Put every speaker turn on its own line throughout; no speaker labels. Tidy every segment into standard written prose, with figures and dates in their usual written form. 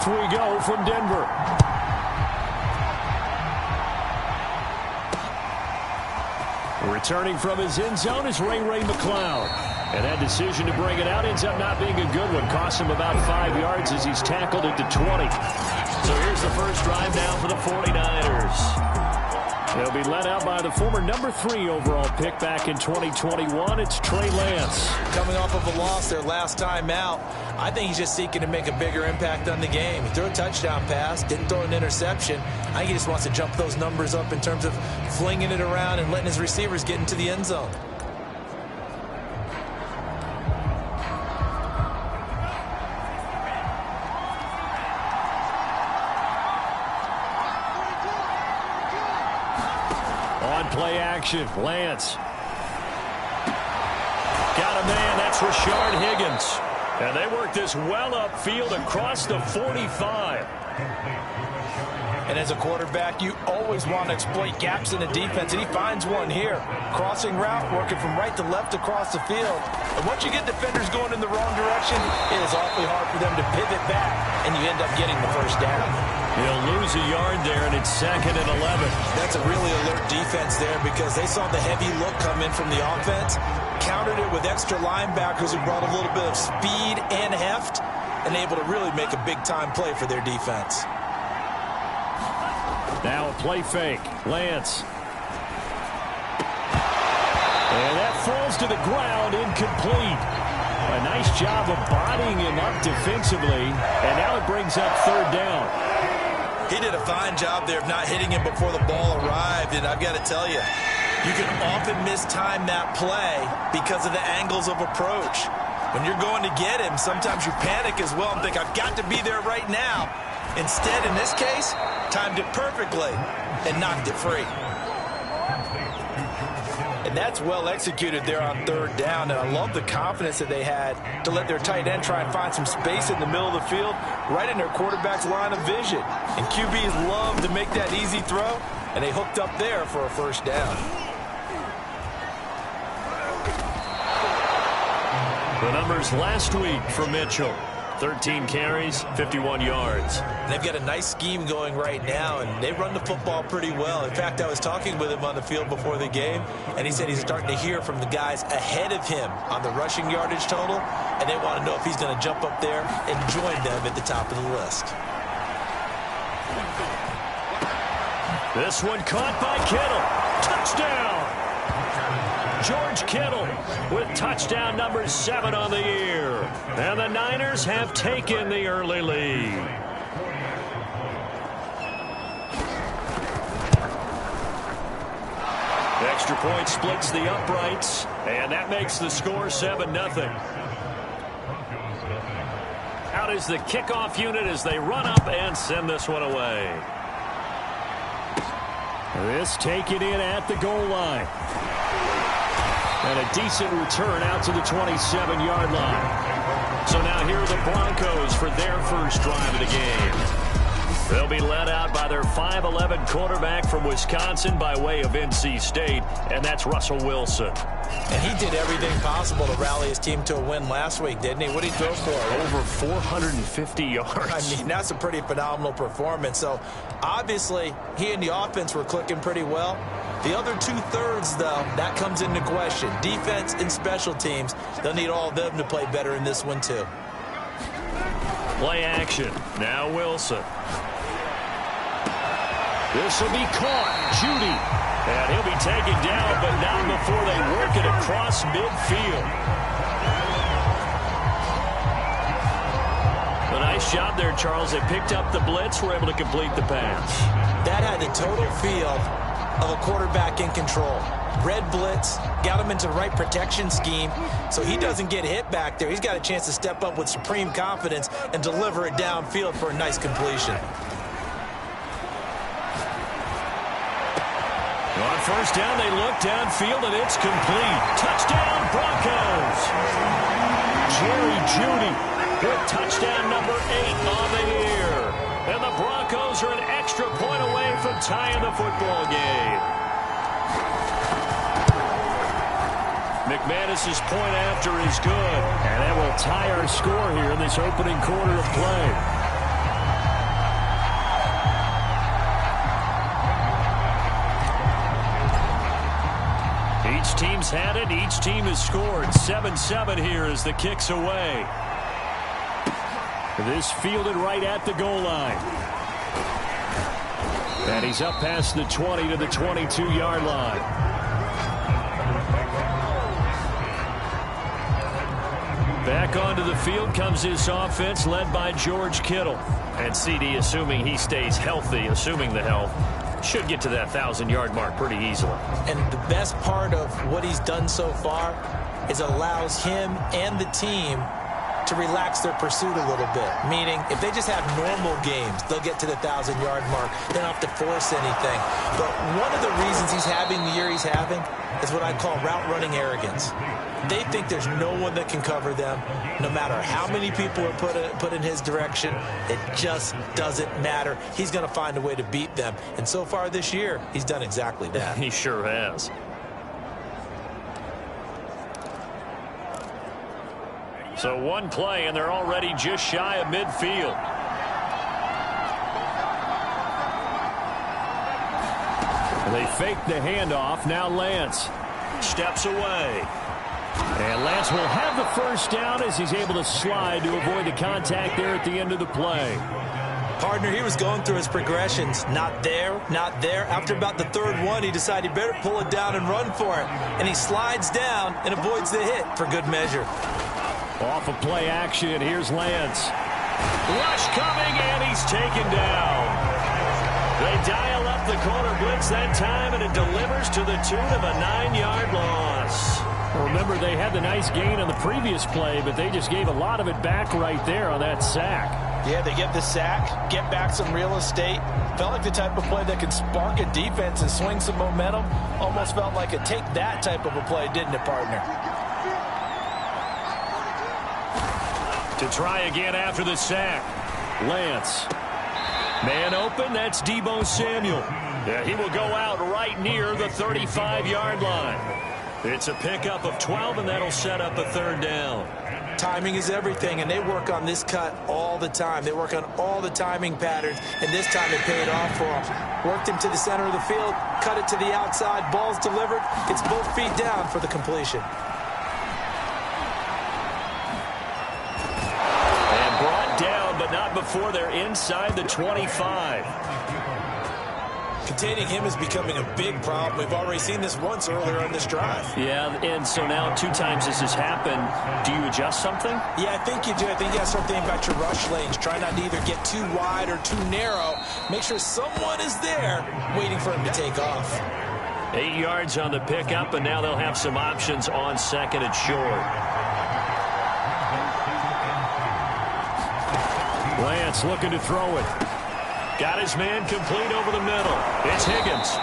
Off we go from Denver. Returning from his end zone is Ray McCloud. And that decision to bring it out ends up not being a good one. Costs him about 5 yards as he's tackled it to 20. So here's the first drive now for the 49ers. They'll be led out by the former number 3 overall pick back in 2021. It's Trey Lance.
Coming off of a loss their last time out, I think he's just seeking to make a bigger impact on the game. He threw a touchdown pass, didn't throw an interception. I think he just wants to jump those numbers up in terms of flinging it around and letting his receivers get into the end zone.
Play action. Lance. Got a man. That's Rashard Higgins. And they work this well upfield across the 45.
And as a quarterback, you always want to exploit gaps in the defense, and he finds one here. Crossing route, working from right to left across the field. And once you get defenders going in the wrong direction, it is awfully hard for them to pivot back, and you end up getting the first down.
He'll lose a yard there, and it's 2nd and 11.
That's a really alert defense there because they saw the heavy look come in from the offense, countered it with extra linebackers who brought a little bit of speed and heft, and able to really make a big-time play for their defense.
Now a play fake. Lance. And that falls to the ground, incomplete. A nice job of bodying him up defensively, and now it brings up 3rd down.
He did a fine job there of not hitting him before the ball arrived, and I've got to tell you, you can often mistime that play because of the angles of approach. When you're going to get him, sometimes you panic as well and think, I've got to be there right now. Instead, in this case, timed it perfectly and knocked it free. And that's well executed there on 3rd down, and I love the confidence that they had to let their tight end try and find some space in the middle of the field, right in their quarterback's line of vision. And QBs love to make that easy throw, and they hooked up there for a first down.
The numbers last week for Mitchell. 13 carries, 51 yards.
They've got a nice scheme going right now, and they run the football pretty well. In fact, I was talking with him on the field before the game, and he said he's starting to hear from the guys ahead of him on the rushing yardage total, and they want to know if he's going to jump up there and join them at the top of the list.
This one caught by Kittle. Touchdown! George Kittle with touchdown number 7 on the year. And the Niners have taken the early lead. Extra point splits the uprights, and that makes the score 7-0. Out is the kickoff unit as they run up and send this one away. This taken in at the goal line. And a decent return out to the 27-yard line. So now here are the Broncos for their first drive of the game. They'll be led out by their 5'11" quarterback from Wisconsin by way of NC State, and that's Russell Wilson.
And he did everything possible to rally his team to a win last week, didn't he? What did he throw for?
Over 450 yards.
I mean, that's a pretty phenomenal performance. So, obviously, he and the offense were clicking pretty well. The other 2/3, though, that comes into question. Defense and special teams, they'll need all of them to play better in this one, too.
Play action. Now Wilson. This will be caught. Judy. And he'll be taken down, but not before they work it across midfield. A nice job there, Charles. They picked up the blitz, were able to complete the pass.
That had the total feel of a quarterback in control. Red blitz, got him into the right protection scheme, so he doesn't get hit back there. He's got a chance to step up with supreme confidence and deliver it downfield for a nice completion.
On first down, they look downfield, and it's complete. Touchdown, Broncos. Jerry Jeudy with touchdown number 8 on the year. And the Broncos are an extra point away from tying the football game. McManus's point after is good. And that will tie our score here in this opening quarter of play. Each team's had it. Each team has scored. 7-7 here as the kick's away. This fielded right at the goal line. And he's up past the 20 to the 22-yard line. Back onto the field comes this offense led by George Kittle. And CD, assuming he stays healthy, assuming the health, should get to that 1,000-yard mark pretty easily.
And the best part of what he's done so far is allows him and the team to relax their pursuit a little bit. Meaning, if they just have normal games, they'll get to the 1,000-yard mark. They don't have to force anything. But one of the reasons he's having the year he's having is what I call route running arrogance. They think there's no one that can cover them, no matter how many people are put in his direction. It just doesn't matter. He's going to find a way to beat them. And so far this year, he's done exactly that.
He sure has. So one play, and they're already just shy of midfield. They fake the handoff. Now Lance steps away. And Lance will have the first down as he's able to slide to avoid the contact there at the end of the play.
Partner, he was going through his progressions. Not there, not there. After about the third one, he decided he better pull it down and run for it. And he slides down and avoids the hit for good measure.
Off of play action, here's Lance. Rush coming, and he's taken down. They dial up the corner blitz that time, and it delivers to the tune of a 9-yard loss. Remember, they had the nice gain on the previous play, but they just gave a lot of it back right there on that sack.
Yeah, they get the sack, get back some real estate. Felt like the type of play that could spark a defense and swing some momentum. Almost felt like a take that type of a play, didn't it, partner?
To try again after the sack. Lance. Man open, that's Deebo Samuel. Yeah, he will go out right near the 35-yard line. It's a pickup of 12, and that'll set up a third down.
Timing is everything, and they work on this cut all the time. They work on all the timing patterns, and this time it paid off for them. Worked him to the center of the field, cut it to the outside, ball's delivered. It's both feet down for the completion.
And brought down, but not before they're inside the 25.
Containing him is becoming a big problem. We've already seen this once earlier on this drive.
Yeah, and so now 2 times this has happened. Do you adjust something?
Yeah, I think you do. I think you got to start thinking about your rush lanes. Try not to either get too wide or too narrow. Make sure someone is there waiting for him to take off.
8 yards on the pickup, and now they'll have some options on second and short. Lance looking to throw it. Got his man complete over the middle. It's Higgins.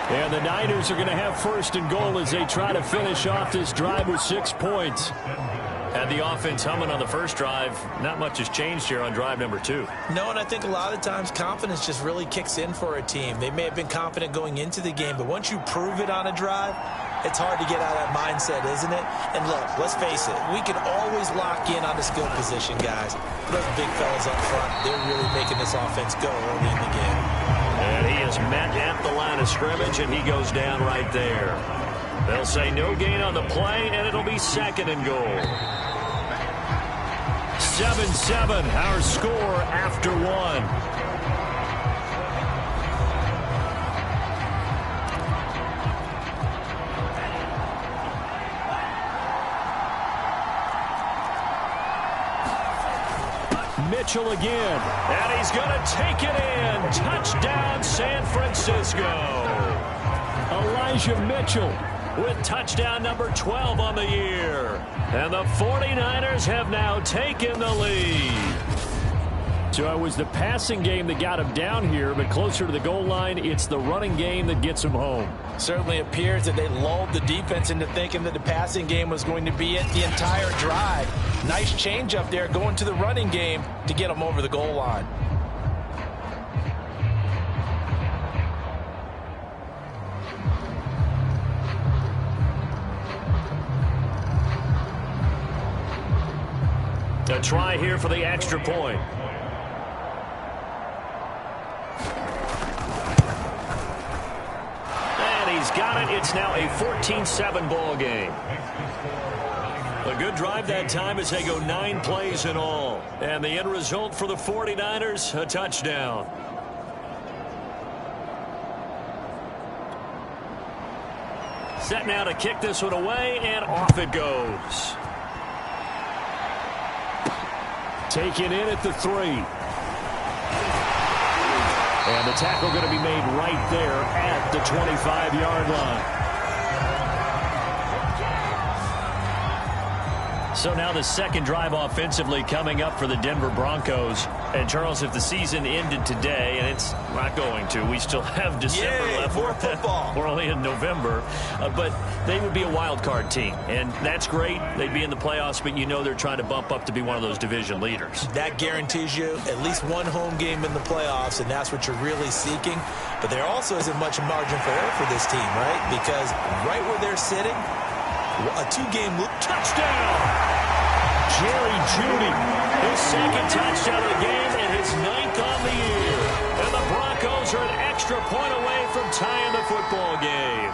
And the Niners are going to have first and goal as they try to finish off this drive with 6 points. Had the offense humming on the first drive. Not much has changed here on drive number 2.
No, and I think a lot of times confidence just really kicks in for a team. They may have been confident going into the game, but once you prove it on a drive, it's hard to get out of that mindset, isn't it? And look, let's face it, we can always lock in on the skill position, guys. Those big fellas up front, they're really making this offense go early in the game.
And he is met at the line of scrimmage, and he goes down right there. They'll say no gain on the play, and it'll be second and goal. 7-7, our score after 1. Mitchell again, and he's going to take it in. Touchdown, San Francisco. Elijah Mitchell with touchdown number 12 on the year. And the 49ers have now taken the lead. So it was the passing game that got him down here, but closer to the goal line, it's the running game that gets him home.
Certainly appears that they lulled the defense into thinking that the passing game was going to be it the entire drive. Nice change up there going to the running game to get them over the goal line.
A try here for the extra point. and he's got it. It's now a 14-7 ball game. A good drive that time as they go 9 plays in all. And the end result for the 49ers, a touchdown. Set now to kick this one away, and off it goes. Taken in at the 3. And the tackle going to be made right there at the 25-yard line. So now the second drive offensively coming up for the Denver Broncos. And, Charles, if the season ended today, and it's not going to, we still have December left.
More football.
We're only in November. But they would be a wild card team. And that's great. They'd be in the playoffs, but you know they're trying to bump up to be one of those division leaders.
That guarantees you at least one home game in the playoffs, and that's what you're really seeking. But there also isn't much margin for error for this team, right? Because right where they're sitting, a 2-game touchdown.
Jerry Jeudy, his second touchdown of the game and his 9th on the year. And the Broncos are an extra point away from tying the football game.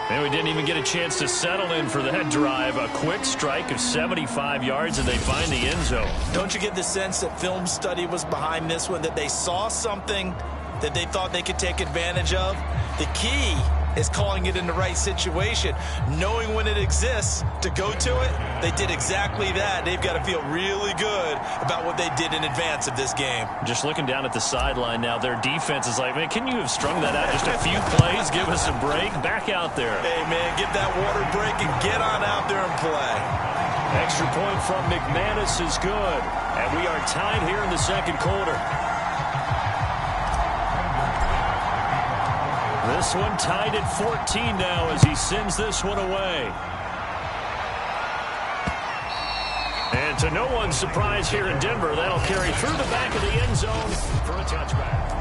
And we didn't even get a chance to settle in for that drive. A quick strike of 75 yards, and they find the end zone.
Don't you get the sense that film study was behind this one, that they saw something that they thought they could take advantage of? The key is calling it in the right situation, knowing when it exists to go to it. They did exactly that. They've got to feel really good about what they did in advance of this game.
Just looking down at the sideline now, their defense is like, man, can you have strung that out just a few plays? Give us a break. Back out there.
Hey, man, get that water break and get on out there and play.
Extra point from McManus is good. And we are tied here in the second quarter. This one tied at 14 now as he sends this one away. And to no one's surprise here in Denver, that'll carry through the back of the end zone for a touchback.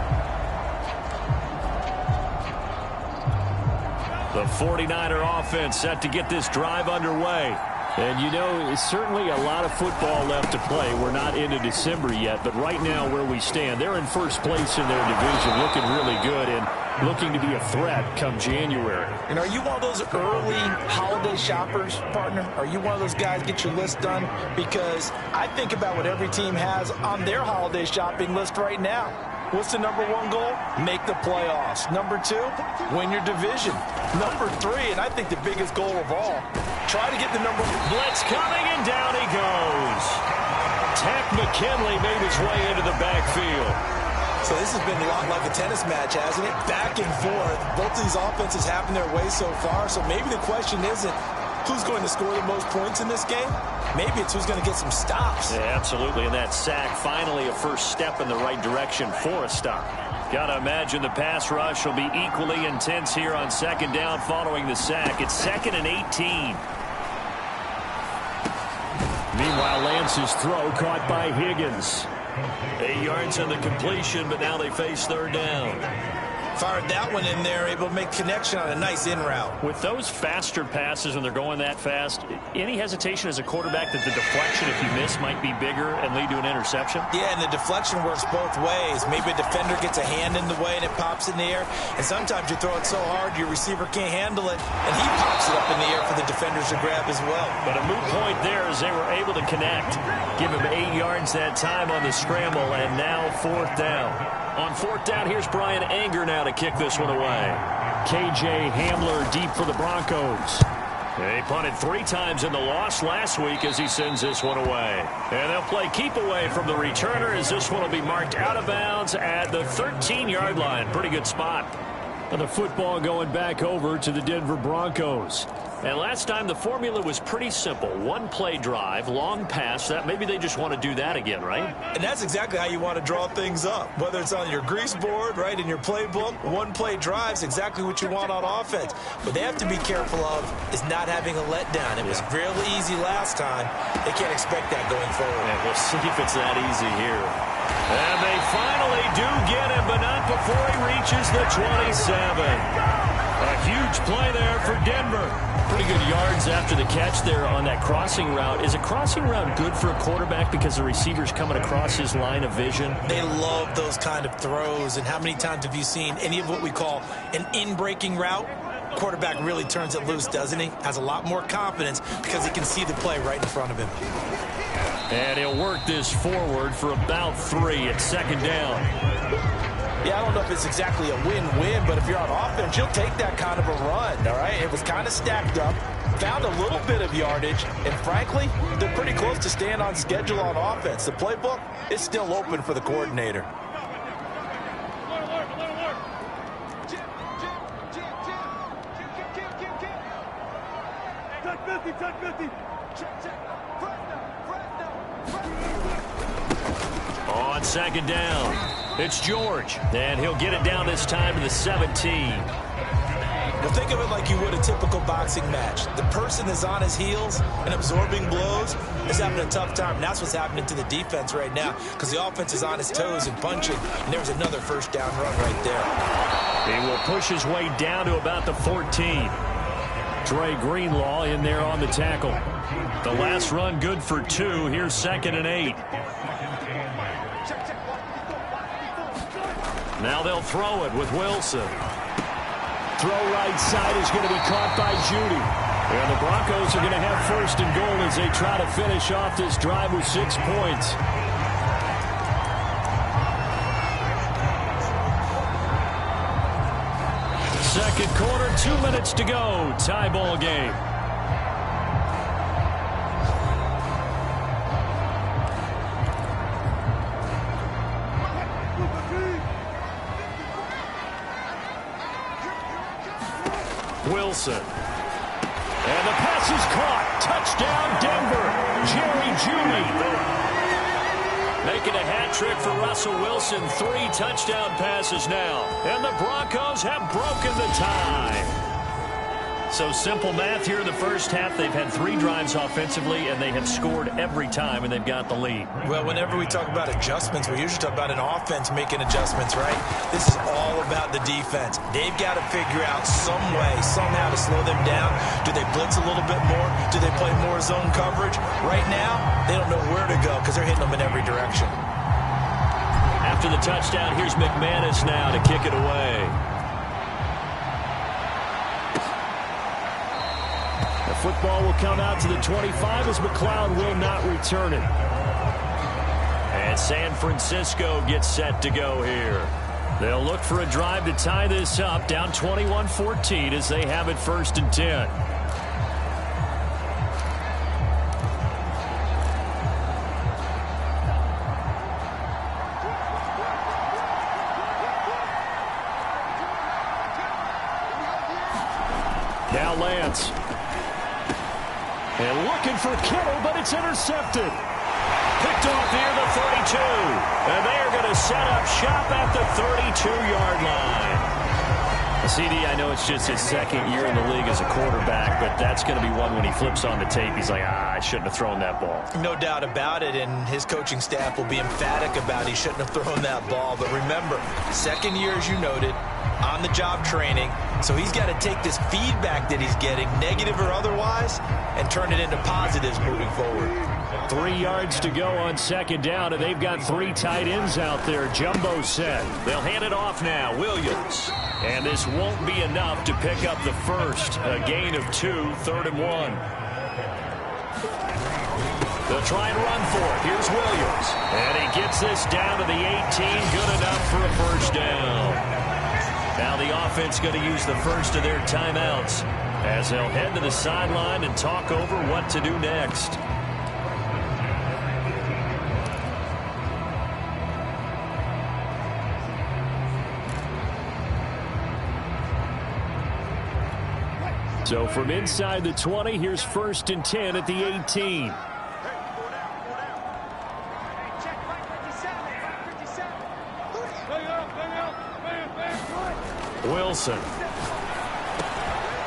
The 49er offense set to get this drive underway. And, you know, it's certainly a lot of football left to play. We're not into December yet, but right now where we stand, they're in first place in their division, looking really good and looking to be a threat come January.
And are you one of those early holiday shoppers, partner? Are you one of those guys get your list done? Because I think about what every team has on their holiday shopping list right now. What's the number 1 goal? Make the playoffs. Number 2, win your division. Number 3, and I think the biggest goal of all, try to get the number...
Blitz coming, and down he goes. Takk McKinley made his way into the backfield.
So this has been a lot like a tennis match, hasn't it? Back and forth. Both of these offenses having their way so far. So maybe the question isn't who's going to score the most points in this game. Maybe it's who's going to get some stops.
Yeah, absolutely. And that sack, finally a first step in the right direction for a stop. Got to imagine the pass rush will be equally intense here on second down following the sack. It's 2nd and 18. Meanwhile, Lance's throw caught by Higgins. 8 yards on the completion, but now they face third down.
Fired that one in there, able to make connection on a nice in route.
With those faster passes when they're going that fast, any hesitation as a quarterback that the deflection, if you miss, might be bigger and lead to an interception?
Yeah, and the deflection works both ways. Maybe a defender gets a hand in the way and it pops in the air. And sometimes you throw it so hard your receiver can't handle it, and he pops it up in the air for the defenders to grab as well.
But a moot point there as they were able to connect. Give him 8 yards that time on the scramble, and now fourth down. On fourth down, here's Brian Anger now to kick this one away. KJ Hamler deep for the Broncos. They punted 3 times in the loss last week as he sends this one away. And they'll play keep away from the returner as this one will be marked out of bounds at the 13-yard line. Pretty good spot. And the football going back over to the Denver Broncos. And last time the formula was pretty simple. 1-play drive, long pass. That maybe they just want to do that again, right?
And that's exactly how you want to draw things up. Whether it's on your grease board, right, in your playbook, 1-play drive is exactly what you want on offense. What they have to be careful of is not having a letdown. It was really easy last time. They can't expect that going forward.
Yeah, we'll see if it's that easy here. And they finally do get him, but not before he reaches the 27. A huge play there for Denver. Pretty good yards after the catch there on that crossing route. Is a crossing route good for a quarterback because the receiver's coming across his line of vision?
They love those kind of throws. And how many times have you seen any of what we call an in-breaking route? Quarterback really turns it loose, doesn't he? Has a lot more confidence because he can see the play right in front of him.
And he'll work this forward for about 3 at second down.
Yeah, I don't know if it's exactly a win-win, but if you're on offense, you'll take that kind of a run, all right? It was kind of stacked up, found a little bit of yardage, and frankly, they're pretty close to staying on schedule on offense. The playbook is still open for the coordinator.
On second down, it's George, and he'll get it down this time to the 17.
Well, think of it like you would a typical boxing match. The person is on his heels and absorbing blows is having a tough time. And that's what's happening to the defense right now because the offense is on his toes and punching, and there's another first down run right there.
He will push his way down to about the 14. Dre Greenlaw in there on the tackle. The last run good for 2. Here's 2nd and 8. Now they'll throw it with Wilson. Throw right side is going to be caught by Judy. And the Broncos are going to have 1st and goal as they try to finish off this drive with 6 points. Second quarter, 2 minutes to go. Tie ball game. Wilson. And the pass is caught. Touchdown, Denver. Jerry Jeudy. Making a hat trick for Russell Wilson. 3 touchdown passes now. And the Broncos have broken the tie. So simple math here in the first half. They've had 3 drives offensively, and they have scored every time, and they've got the lead.
Well, whenever we talk about adjustments, we usually talk about an offense making adjustments, right? This is all about the defense. They've got to figure out some way, somehow to slow them down. Do they blitz a little bit more? Do they play more zone coverage? Right now, they don't know where to go because they're hitting them in every direction.
After the touchdown, here's McManus now to kick it away. The football will come out to the 25 as McLeod will not return it. And San Francisco gets set to go here. They'll look for a drive to tie this up, down 21-14 as they have it 1st and 10. Now Lance. And looking for Kittle, but it's intercepted. Picked off near the 32. And they're going to set up shop at the 32-yard line. CD, I know it's just his 2nd year in the league as a quarterback, but that's going to be one when he flips on the tape. He's like, I shouldn't have thrown that ball.
No doubt about it, and his coaching staff will be emphatic about he shouldn't have thrown that ball. But remember, 2nd year, as you noted, on-the-job training. So he's got to take this feedback that he's getting, negative or otherwise, and turn it into positives moving forward.
3 yards to go on 2nd down, and they've got 3 tight ends out there. Jumbo set. They'll hand it off now. Williams. And this won't be enough to pick up the first. A gain of 2, 3rd and 1. They'll try and run for it. Here's Williams. And he gets this down to the 18. Good enough for a first down. Now the offense going to use the first of their timeouts as they'll head to the sideline and talk over what to do next. So from inside the 20, here's 1st and 10 at the 18. Wilson.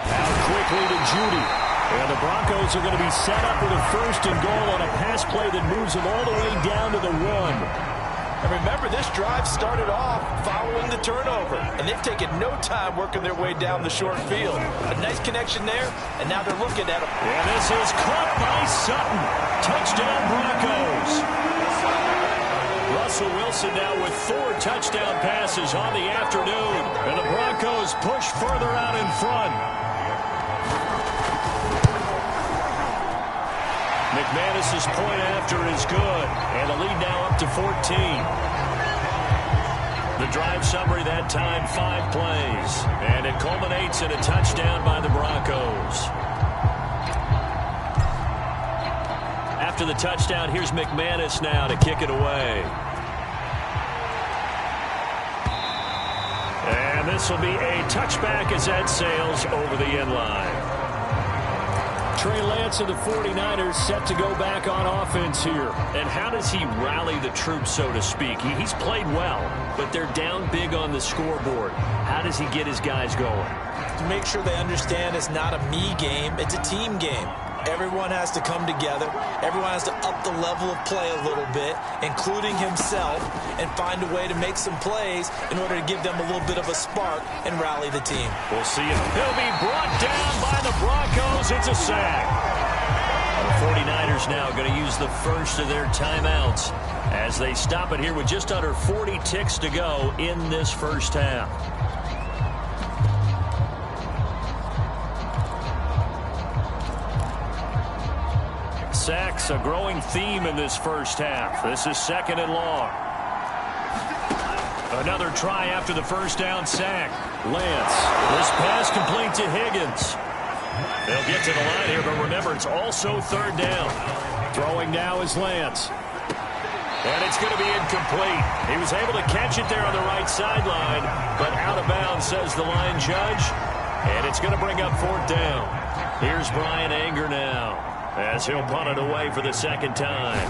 Out quickly to Judy. And the Broncos are going to be set up with a 1st and goal on a pass play that moves them all the way down to the 1.
And remember, this drive started off following the turnover, and they've taken no time working their way down the short field. A nice connection there, and now they're looking at it.
And this is caught by Sutton. Touchdown Broncos. Russell Wilson now with 4 touchdown passes on the afternoon, and the Broncos push further out in front. McManus's point after is good, and the lead now up to 14. The drive summary that time, 5 plays, and it culminates in a touchdown by the Broncos. After the touchdown, here's McManus now to kick it away. And this will be a touchback as that sails over the end line. Trey Lance of the 49ers set to go back on offense here. And how does he rally the troops, so to speak? He's played well, but they're down big on the scoreboard. How does he get his guys going?
To make sure they understand it's not a me game, it's a team game. Everyone has to come together. Everyone has to up the level of play a little bit, including himself, and find a way to make some plays in order to give them a little bit of a spark and rally the team.
We'll see if he'll be brought down by the Broncos. It's a sack. The 49ers now going to use the first of their timeouts as they stop it here with just under 40 ticks to go in this first half. Sacks, a growing theme in this first half. This is 2nd and long. Another try after the first down sack. Lance, this pass complete to Higgins. They'll get to the line here, but remember, it's also 3rd down. Throwing now is Lance. And it's going to be incomplete. He was able to catch it there on the right sideline, but out of bounds, says the line judge. And it's going to bring up 4th down. Here's Brian Anger now, as he'll punt it away for the 2nd time.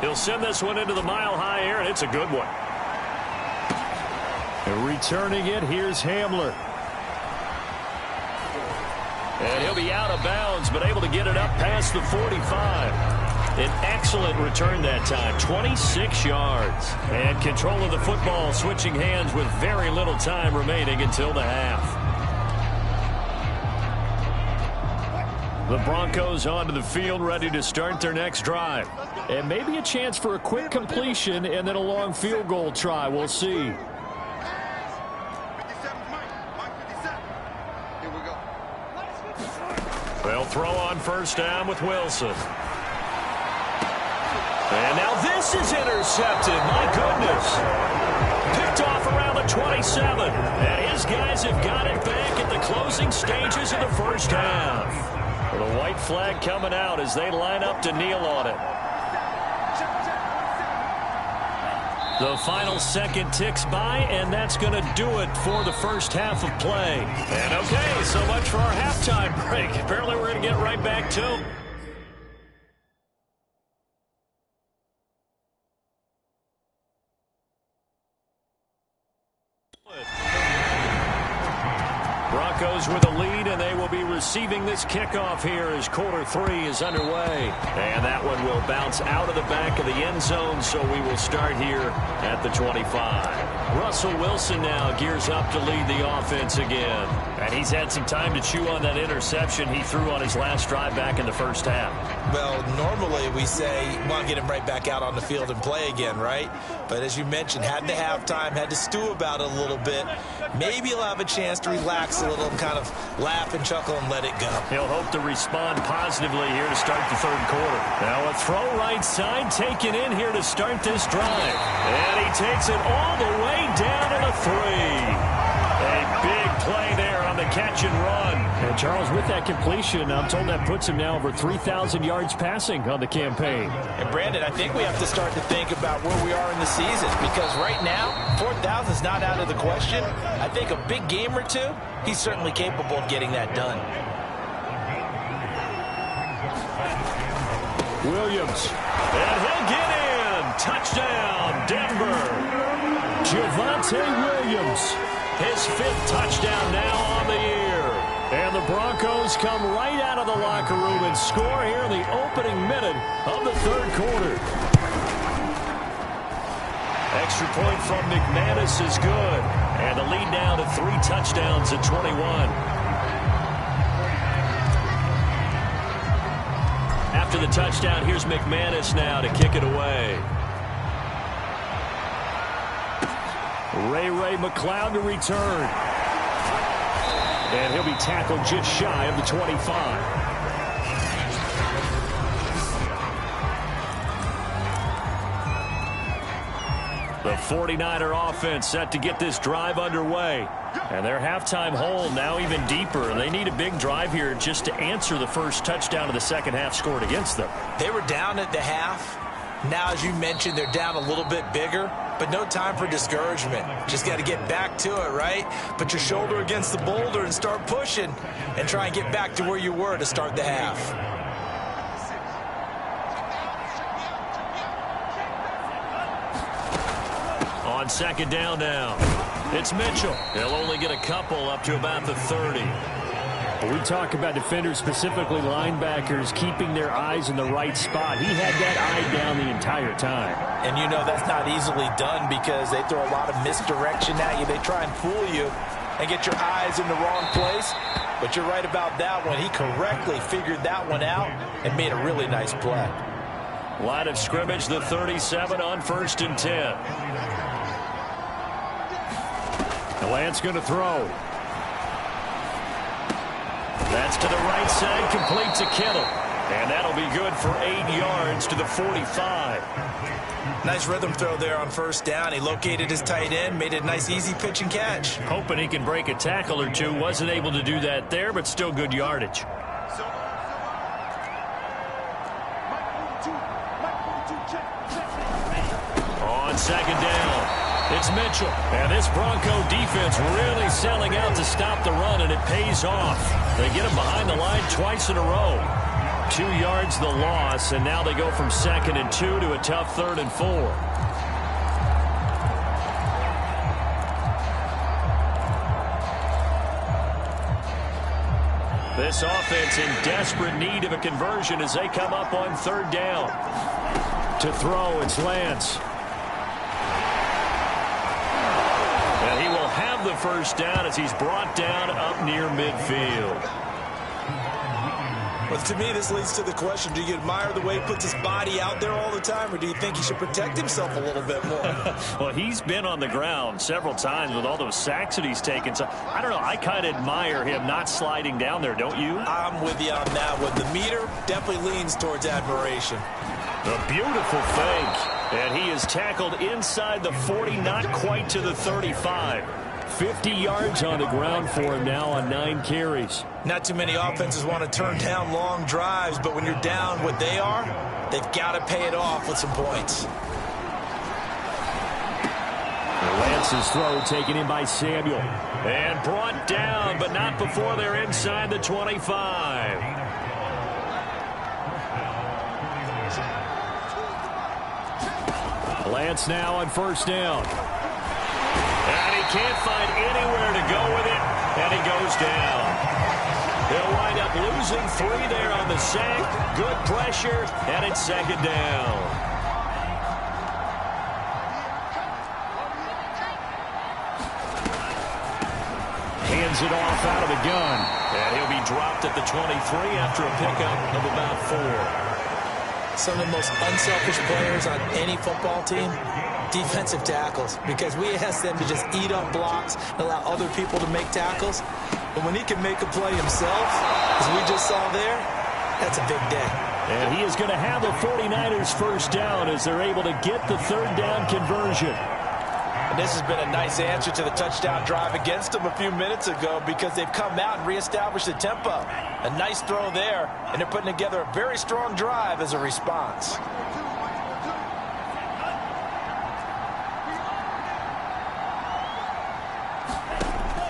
He'll send this one into the mile-high air, and it's a good one. And returning it, here's Hamler. And he'll be out of bounds, but able to get it up past the 45. An excellent return that time, 26 yards. And control of the football switching hands with very little time remaining until the half. The Broncos onto the field, ready to start their next drive. And maybe a chance for a quick completion and then a long field goal try. We'll see. They'll throw on first down with Wilson. And now this is intercepted. My goodness. Picked off around the 27. And his guys have got it back at the closing stages of the first half. The white flag coming out as they line up to kneel on it. The final second ticks by, and that's going to do it for the first half of play. And okay, so much for our halftime break. Apparently we're going to get right back to it. Broncos with a lead, and they will be receiving this kickoff here as quarter 3 is underway. And that one will bounce out of the back of the end zone, so we will start here at the 25. Russell Wilson now gears up to lead the offense again. And he's had some time to chew on that interception he threw on his last drive back in the first half.
Well, normally we say, well, get him right back out on the field and play again, right? But as you mentioned, had to have time, had to stew about it a little bit. Maybe he'll have a chance to relax a little and kind of laugh and chuckle and let it go.
He'll hope to respond positively here to start the 3rd quarter. Now a throw right side taken in here to start this drive. And he takes it all the way down to the 3. A big play there on the catch and run. And Charles, with that completion, I'm told that puts him now over 3,000 yards passing on the campaign.
And Brandon, I think we have to start to think about where we are in the season, because right now, 4,000 is not out of the question. I think a big game or two, he's certainly capable of getting that done.
Williams, and he'll get in. Touchdown, Denver. Javonte Williams, his 5th touchdown now on the year. And the Broncos come right out of the locker room and score here in the opening minute of the 3rd quarter. Extra point from McManus is good. And the lead now to 3 touchdowns at 21. After the touchdown, here's McManus now to kick it away. Ray McCloud to return. And he'll be tackled just shy of the 25. The 49er offense set to get this drive underway. And their halftime hole now even deeper. They need a big drive here just to answer the first touchdown of the second half scored against them.
They were down at the half. Now, as you mentioned, they're down a little bit bigger, but no time for discouragement. Just got to get back to it, right? Put your shoulder against the boulder and start pushing and try and get back to where you were to start the half.
On second down now, it's Mitchell. He'll only get a couple up to about the 30. We talk about defenders, specifically linebackers, keeping their eyes in the right spot. He had that eye down the entire time.
And you know that's not easily done because they throw a lot of misdirection at you. They try and fool you and get your eyes in the wrong place. But you're right about that one. He correctly figured that one out and made a really nice play.
Line of scrimmage, the 37 on 1st and 10. Lance going to throw. That's to the right side, complete to Kittle. And that'll be good for 8 yards to the 45.
Nice rhythm throw there on 1st down. He located his tight end, made a nice easy pitch and catch.
Hoping he can break a tackle or two. Wasn't able to do that there, but still good yardage. On second down, it's Mitchell. And this Bronco defense really selling out to stop the run, and it pays off. They get him behind the line twice in a row. 2 yards the loss, and now they go from 2nd and 2 to a tough 3rd and 4. This offense in desperate need of a conversion as they come up on 3rd down. To throw, it's Lance. And he will have the 1st down as he's brought down up near midfield.
But to me, this leads to the question, do you admire the way he puts his body out there all the time, or do you think he should protect himself a little bit more?
Well, he's been on the ground several times with all those sacks that he's taken. So, I don't know, I kind of admire him not sliding down there, don't you?
I'm with you on that one. The meter definitely leans towards admiration.
A beautiful fake. And he is tackled inside the 40, not quite to the 35. 50 yards on the ground for him now on 9 carries.
Not too many offenses want to turn down long drives, but when you're down what they are, they've got to pay it off with some points.
Lance's throw taken in by Samuel. And brought down, but not before they're inside the 25. Lance now on 1st down. And he can't find anywhere to go with it, and he goes down. He'll wind up losing 3 there on the sack. Good pressure, and it's 2nd down. Hands it off out of the gun. And he'll be dropped at the 23 after a pickup of about 4.
Some of the most unselfish players on any football team, defensive tackles, because we ask them to just eat up blocks and allow other people to make tackles. But when he can make a play himself, as we just saw there, that's a big day.
And he is going to have the 49ers 1st down as they're able to get the 3rd down conversion.
And this has been a nice answer to the touchdown drive against them a few minutes ago because they've come out and reestablished the tempo. A nice throw there, and they're putting together a very strong drive as a response.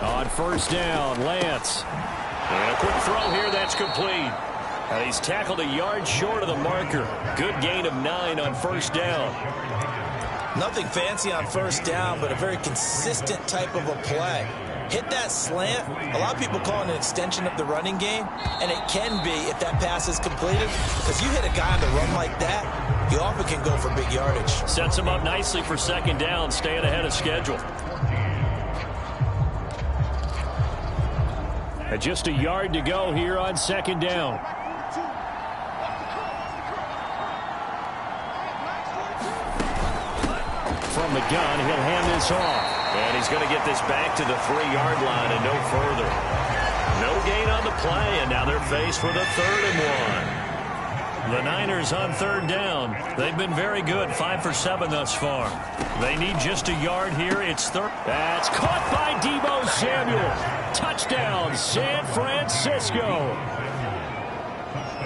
On 1st down, Lance. And a quick throw here, that's complete. And he's tackled a yard short of the marker. Good gain of 9 on 1st down.
Nothing fancy on 1st down, but a very consistent type of a play. hit that slant. A lot of people call it an extension of the running game, and it can be if that pass is completed, because you hit a guy on the run like that, you often can go for big yardage.
Sets him up nicely for second down, staying ahead of schedule. And just a yard to go here on second down. From the gun, he'll hand this off. And he's going to get this back to the 3-yard line and no further. No gain on the play, and now they're faced with a 3rd and 1. The Niners on 3rd down. They've been very good, 5 for 7 thus far. They need just a yard here. It's 3rd. That's caught by Deebo Samuel. Touchdown, San Francisco.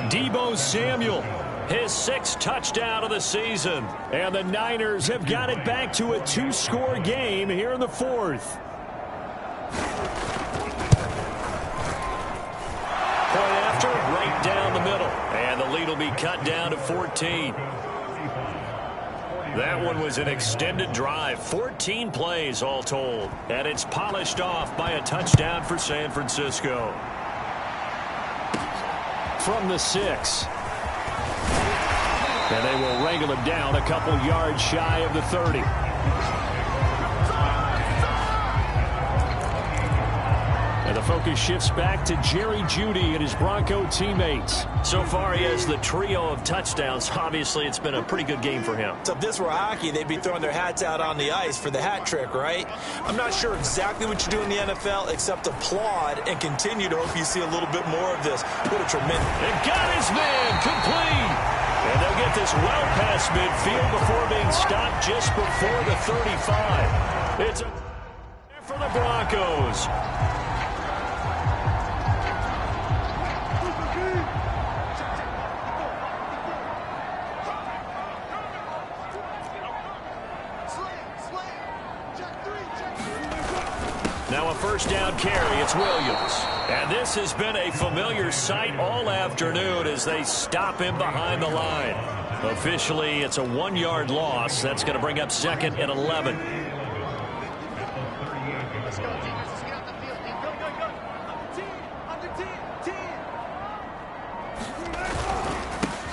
Deebo Samuel, his 6th touchdown of the season. And the Niners have got it back to a 2-score game here in the 4th. Point after, right down the middle. And the lead will be cut down to 14. That one was an extended drive, 14 plays all told. And it's polished off by a touchdown for San Francisco. From the 6. And they will wrangle him down a couple yards shy of the 30. And the focus shifts back to Jerry Jeudy and his Bronco teammates. So far, he has the trio of touchdowns. Obviously, it's been a pretty good game for him.
So if this were hockey, they'd be throwing their hats out on the ice for the hat trick, right? I'm not sure exactly what you do in the NFL except applaud and continue to hope you see a little bit more of this. What a tremendous...
And got his man complete. And they'll get this well past midfield before being stopped just before the 35. It's a for the Broncos. Now a first down carry, it's Williams. And this has been a familiar sight all afternoon as they stop him behind the line. Officially, it's a 1-yard loss. That's going to bring up 2nd and 11.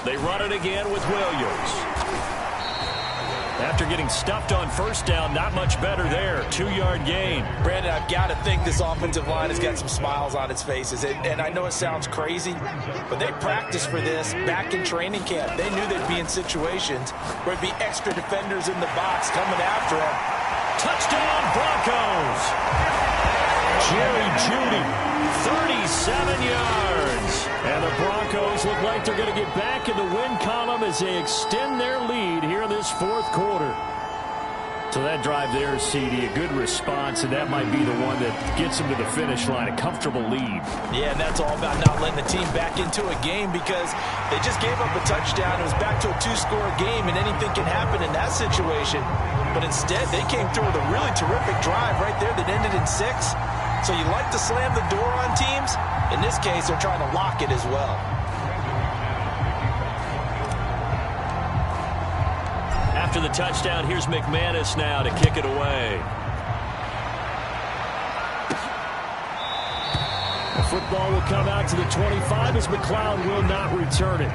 They run it again with Williams. After getting stuffed on first down, not much better there. 2-yard gain.
Brandon, I've got to think this offensive line has got some smiles on its faces. And I know it sounds crazy, but they practiced for this back in training camp. They knew they'd be in situations where there'd be extra defenders in the box coming after them.
Touchdown, Broncos. Jerry Jeudy, 37 yards. And the Broncos look like they're going to get back in the win column as they extend their lead here in this 4th quarter. So that drive there, CD, a good response, and that might be the one that gets them to the finish line, a comfortable lead.
Yeah, and that's all about not letting the team back into a game because they just gave up a touchdown. It was back to a 2-score game, and anything can happen in that situation. But instead, they came through with a really terrific drive right there that ended in 6. So you like to slam the door on teams. In this case, they're trying to lock it as well.
After the touchdown, here's McManus now to kick it away. The football will come out to the 25 as McLeod will not return it.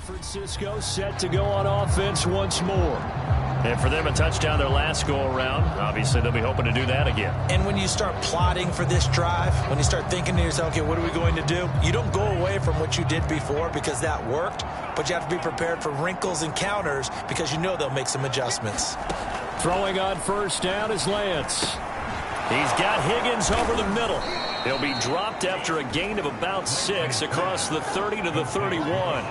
Francisco set to go on offense once more. And for them, a touchdown their last go-around. Obviously, they'll be hoping to do that again.
And when you start plotting for this drive, when you start thinking to yourself, okay, what are we going to do? You don't go away from what you did before because that worked, but you have to be prepared for wrinkles and counters because you know they'll make some adjustments.
Throwing on first down is Lance. He's got Higgins over the middle. He'll be dropped after a gain of about 6 across the 30 to the 31.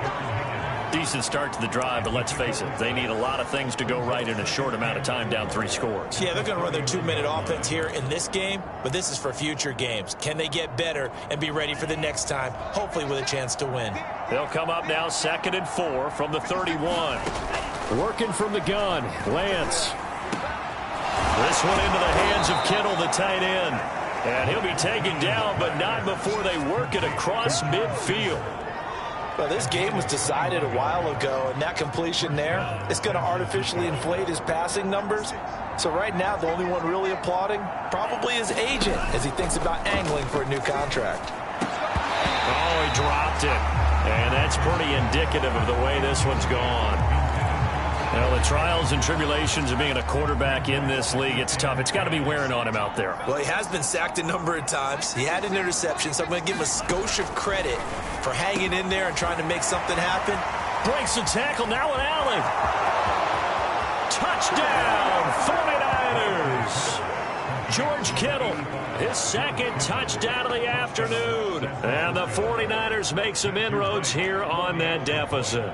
Decent start to the drive, but let's face it, they need a lot of things to go right in a short amount of time, down 3 scores.
Yeah, they're going to run their 2-minute offense here in this game, but this is for future games. Can they get better and be ready for the next time, hopefully with a chance to win?
They'll come up now 2nd and 4 from the 31. Working from the gun, Lance. This one into the hands of Kittle, the tight end. And he'll be taken down, but not before they work it across midfield.
Well, this game was decided a while ago, and that completion there is going to artificially inflate his passing numbers. So right now, the only one really applauding probably his agent as he thinks about angling for a new contract.
Oh, he dropped it. And that's pretty indicative of the way this one's gone. Well, the trials and tribulations of being a quarterback in this league, it's tough. It's got to be wearing on him out there.
Well, he has been sacked a number of times. He had an interception, so I'm going to give him a skosh of credit for hanging in there and trying to make something happen.
Breaks the tackle, now an Allen. Touchdown, 49ers. George Kittle, his 2nd touchdown of the afternoon. And the 49ers make some inroads here on that deficit.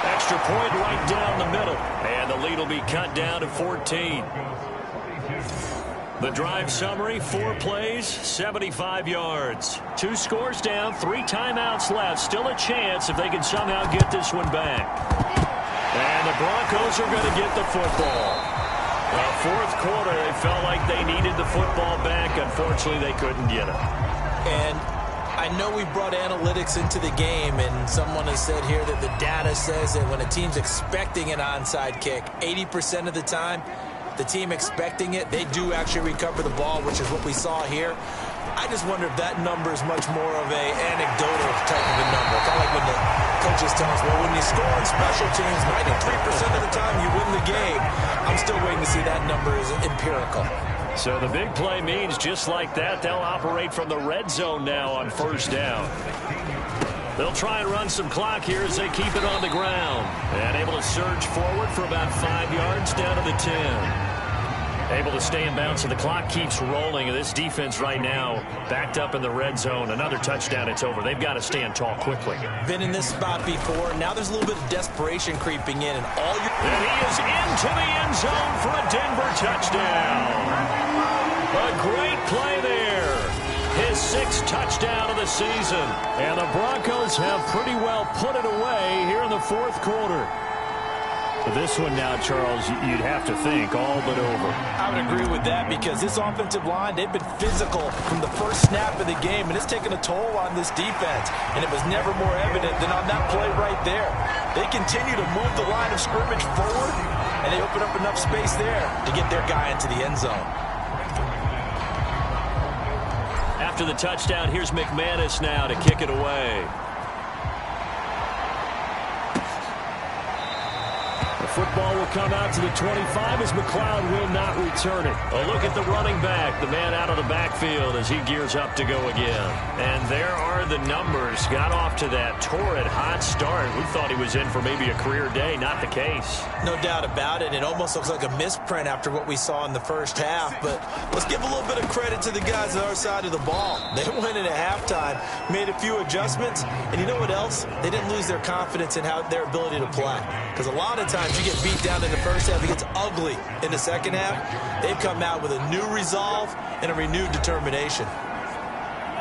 Extra point right down the middle. And the lead will be cut down to 14. The drive summary, 4 plays, 75 yards. 2 scores down, 3 timeouts left. Still a chance if they can somehow get this one back. And the Broncos are going to get the football. The 4th quarter, they felt like they needed the football back. Unfortunately, they couldn't get it.
And I know we brought analytics into the game, and someone has said here that the data says that when a team's expecting an onside kick, 80% of the time, the team expecting it, they do actually recover the ball, which is what we saw here. I just wonder if that number is much more of a anecdotal type of a number. Kind of like when the coaches tell us, well, when you score on special teams, 93% of the time you win the game. I'm still waiting to see that number is empirical.
So the big play means just like that, they'll operate from the red zone now on first down. They'll try and run some clock here as they keep it on the ground. And able to surge forward for about 5 yards down to the 10. Able to stay in bounds, so the clock keeps rolling. This defense right now backed up in the red zone. Another touchdown, it's over. They've got to stand tall quickly.
Been in this spot before. Now there's a little bit of desperation creeping in.
And he is into the end zone for a Denver touchdown. A great play there. His 6th touchdown of the season. And the Broncos have pretty well put it away here in the 4th quarter. This one now, Charles, you'd have to think all but over.
I would agree with that because this offensive line, they've been physical from the first snap of the game, and it's taken a toll on this defense, and it was never more evident than on that play right there. They continue to move the line of scrimmage forward, and they open up enough space there to get their guy into the end zone.
After the touchdown, here's McManus now to kick it away. Football will come out to the 25 as McLeod will not return it. A look at the running back, the man out of the backfield as he gears up to go again. And there are the numbers. Got off to that torrid hot start. We thought he was in for maybe a career day. Not the case.
No doubt about it. It almost looks like a misprint after what we saw in the first half. But let's give a little bit of credit to the guys on our side of the ball. They went in at halftime, made a few adjustments, and you know what else? They didn't lose their confidence in their ability to play. Because a lot of times you get beat down in the first half, it gets ugly in the second half. They've come out with a new resolve and a renewed determination.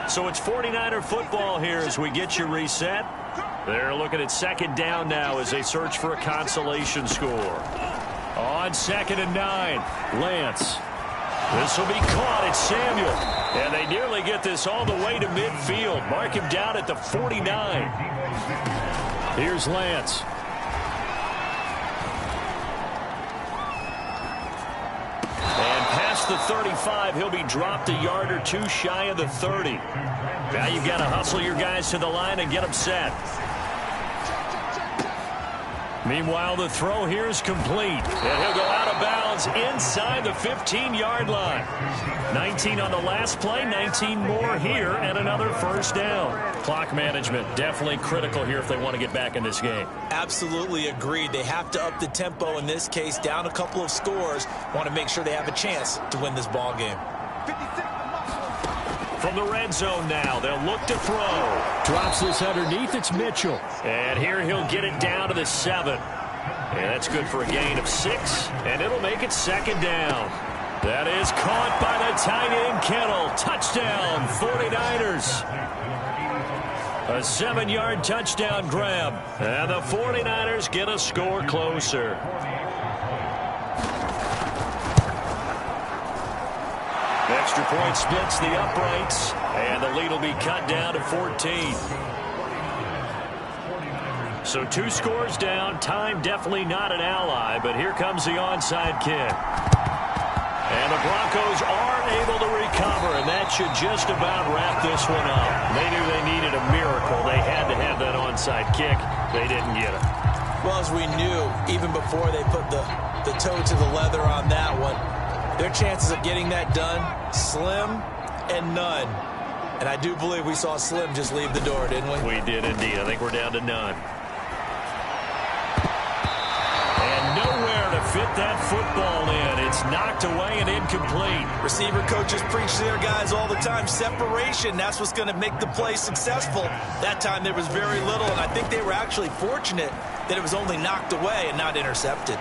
So it's 49er football here as we get you reset. They're looking at 2nd down now as they search for a consolation score. On 2nd and 9, Lance. This will be caught. It's Samuel. And they nearly get this all the way to midfield. Mark him down at the 49. Here's Lance. past the 35. He'll be dropped a yard or two shy of the 30. Now you've got to hustle your guys to the line and get them set. Meanwhile, the throw here is complete. And he'll go out of bounds inside the 15-yard line. 19 on the last play, 19 more here, and another first down. Clock management definitely critical here if they want to get back in this game.
Absolutely agreed. They have to up the tempo in this case, down a couple of scores. Want to make sure they have a chance to win this ball game.
From the red zone now, they'll look to throw. Drops this underneath, it's Mitchell. And here he'll get it down to the 7. And that's good for a gain of 6, and it'll make it second down. That is caught by the tight end, Kittle. Touchdown, 49ers. A 7-yard touchdown grab. And the 49ers get a score closer. Extra point splits the uprights, and the lead will be cut down to 14. So 2 scores down. Time definitely not an ally, but here comes the onside kick. And the Broncos are able to recover, and that should just about wrap this one up. They knew they needed a miracle. They had to have that onside kick. They didn't get it.
Well, as we knew, even before they put the toe to the leather on that one, their chances of getting that done, slim and none. And I do believe we saw Slim just leave the door, didn't we?
We did indeed. I think we're down to none. And nowhere to fit that football in. It's knocked away and incomplete.
Receiver coaches preach to their guys all the time. Separation, that's what's going to make the play successful. That time there was very little, and I think they were actually fortunate that it was only knocked away and not intercepted.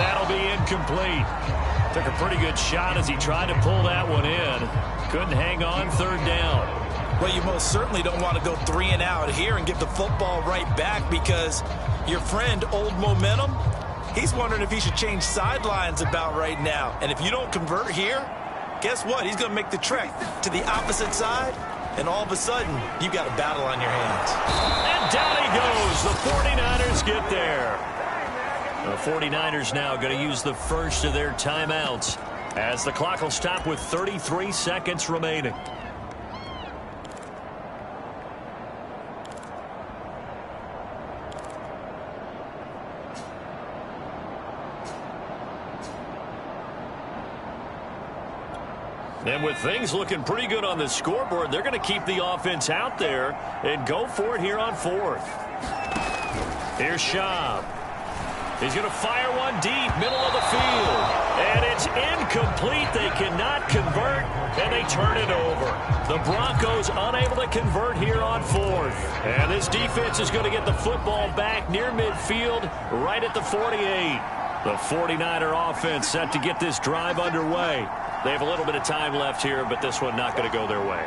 That'll be incomplete. Took a pretty good shot as he tried to pull that one in. Couldn't hang on, third down.
Well, you most certainly don't want to go 3 and out here and give the football right back, because your friend, Old Momentum, he's wondering if he should change sidelines about right now. And if you don't convert here, guess what? He's going to make the trek to the opposite side, and all of a sudden, you've got a battle on your hands.
And down he goes. The 49ers get there. The 49ers now going to use the first of their timeouts as the clock will stop with 33 seconds remaining. And with things looking pretty good on the scoreboard, they're going to keep the offense out there and go for it here on 4th. Here's Schaub. He's going to fire one deep, middle of the field. And it's incomplete. They cannot convert, and they turn it over. The Broncos unable to convert here on 4th. And this defense is going to get the football back near midfield, right at the 48. The 49er offense set to get this drive underway. They have a little bit of time left here, but this one not going to go their way.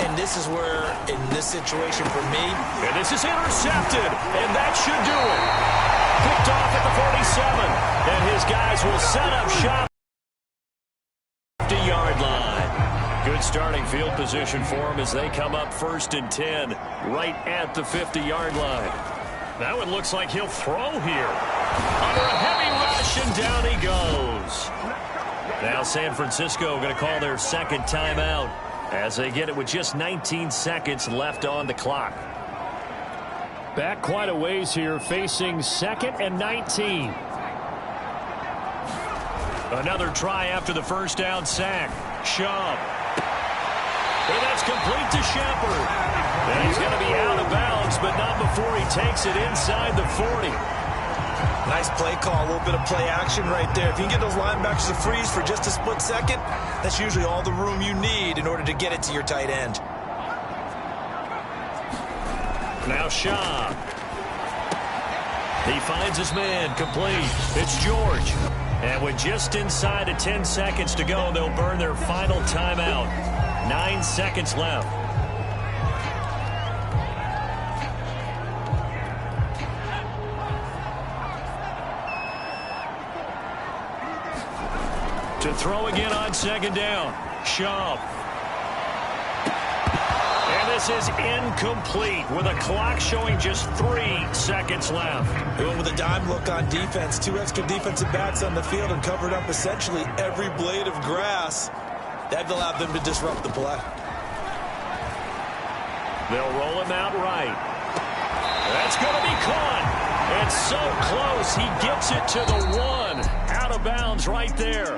And this is where, in this situation for me...
And this is intercepted, and that should do it. Picked off at the 47, and his guys will set up shop at the 50-yard line. Good starting field position for them as they come up 1st and 10, right at the 50-yard line. That one looks like he'll throw here. Under a heavy rush, and down he goes. Now San Francisco going to call their second timeout as they get it with just 19 seconds left on the clock. Back quite a ways here, facing 2nd and 19. Another try after the first down sack. Schaub. And that's complete to Shepard. And he's going to be out of bounds, but not before he takes it inside the 40.
Nice play call, a little bit of play action right there. If you can get those linebackers to freeze for just a split second, that's usually all the room you need in order to get it to your tight end.
Now Schaub. He finds his man, complete. It's George. And with just inside of 10 seconds to go, they'll burn their final timeout. 9 seconds left. To throw again on second down. Schaub. And this is incomplete with a clock showing just 3 seconds left.
They went with a dime look on defense. 2 extra defensive backs on the field and covered up essentially every blade of grass. That allowed them to disrupt the play.
They'll roll him out right. That's going to be caught. It's so close. He gets it to the 1. Out of bounds right there.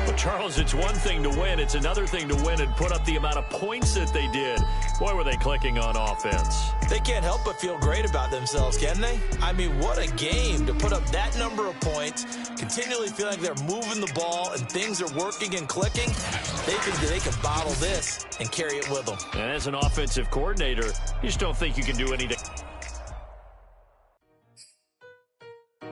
But, Charles, it's one thing to win. It's another thing to win and put up the amount of points that they did. Boy, were they clicking on offense.
They can't help but feel great about themselves, can they? I mean, what a game to put up that number of points, continually feeling like they're moving the ball and things are working and clicking. They think that they can bottle this and carry it with them.
And as an offensive coordinator, you just don't think you can do anything.